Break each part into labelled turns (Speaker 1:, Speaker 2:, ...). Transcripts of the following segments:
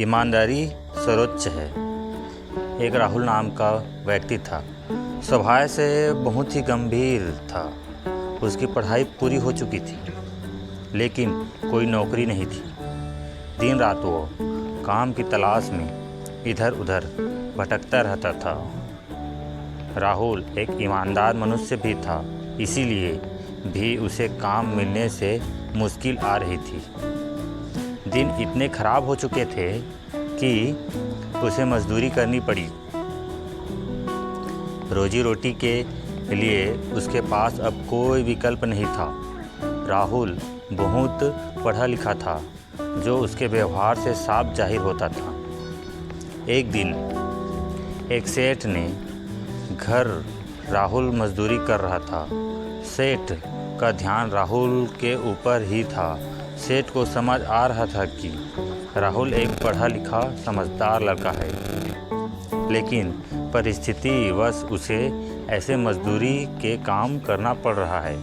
Speaker 1: ईमानदारी सर्वोच्च है। एक राहुल नाम का व्यक्ति था। स्वभाव से बहुत ही गंभीर था। उसकी पढ़ाई पूरी हो चुकी थी, लेकिन कोई नौकरी नहीं थी। दिन रात वो काम की तलाश में इधर उधर भटकता रहता था। राहुल एक ईमानदार मनुष्य भी था, इसीलिए भी उसे काम मिलने से मुश्किल आ रही थी। दिन इतने खराब हो चुके थे कि उसे मजदूरी करनी पड़ी। रोजी रोटी के लिए उसके पास अब कोई विकल्प नहीं था। राहुल बहुत पढ़ा लिखा था, जो उसके व्यवहार से साफ जाहिर होता था। एक दिन एक सेठ ने घर राहुल मजदूरी कर रहा था। सेठ का ध्यान राहुल के ऊपर ही था। सेठ को समझ आ रहा था कि राहुल एक पढ़ा लिखा समझदार लड़का है, लेकिन परिस्थिति वश उसे ऐसे मजदूरी के काम करना पड़ रहा है।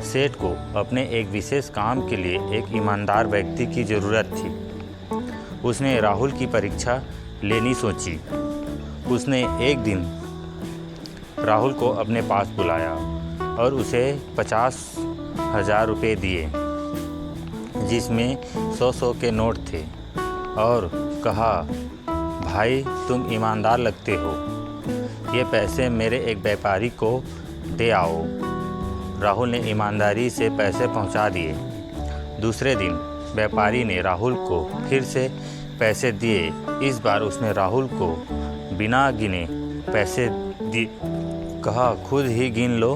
Speaker 1: सेठ को अपने एक विशेष काम के लिए एक ईमानदार व्यक्ति की ज़रूरत थी। उसने राहुल की परीक्षा लेनी सोची। उसने एक दिन राहुल को अपने पास बुलाया और उसे 50,000 रुपये दिए, जिसमें 100 के नोट थे, और कहा, भाई तुम ईमानदार लगते हो, ये पैसे मेरे एक व्यापारी को दे आओ। राहुल ने ईमानदारी से पैसे पहुंचा दिए। दूसरे दिन व्यापारी ने राहुल को फिर से पैसे दिए। इस बार उसने राहुल को बिना गिने पैसे दिए। कहा, खुद ही गिन लो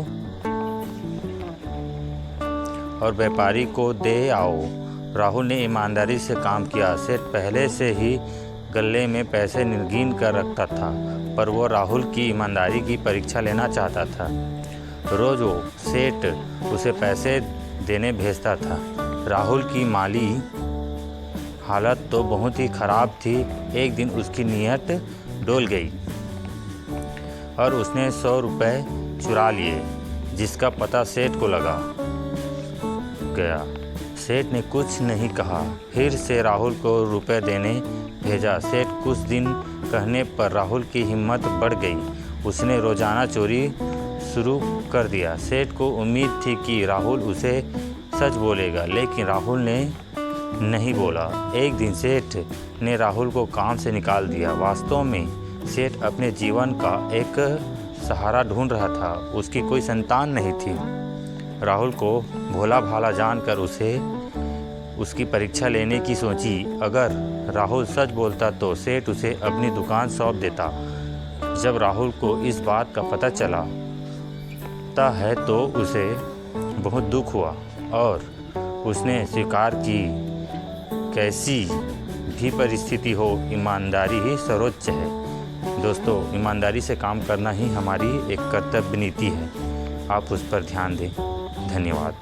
Speaker 1: और व्यापारी को दे आओ। राहुल ने ईमानदारी से काम किया। सेठ पहले से ही गले में पैसे गिन कर रखता था, पर वो राहुल की ईमानदारी की परीक्षा लेना चाहता था। रोज़ वो सेठ उसे पैसे देने भेजता था। राहुल की माली हालत तो बहुत ही ख़राब थी। एक दिन उसकी नीयत डोल गई और उसने 100 रुपये चुरा लिए, जिसका पता सेठ को लगा गया। सेठ ने कुछ नहीं कहा, फिर से राहुल को रुपए देने भेजा। सेठ कुछ दिन कहने पर राहुल की हिम्मत बढ़ गई। उसने रोज़ाना चोरी शुरू कर दिया। सेठ को उम्मीद थी कि राहुल उसे सच बोलेगा, लेकिन राहुल ने नहीं बोला। एक दिन सेठ ने राहुल को काम से निकाल दिया। वास्तव में सेठ अपने जीवन का एक सहारा ढूंढ रहा था। उसकी कोई संतान नहीं थी। राहुल को भोला भाला जानकर उसे उसकी परीक्षा लेने की सोची। अगर राहुल सच बोलता तो सेठ उसे अपनी दुकान सौंप देता। जब राहुल को इस बात का पता चला है तो उसे बहुत दुख हुआ और उसने स्वीकार की, कैसी भी परिस्थिति हो, ईमानदारी ही सर्वोच्च है। दोस्तों, ईमानदारी से काम करना ही हमारी एक कर्तव्य नीति है। आप उस पर ध्यान दें। धन्यवाद।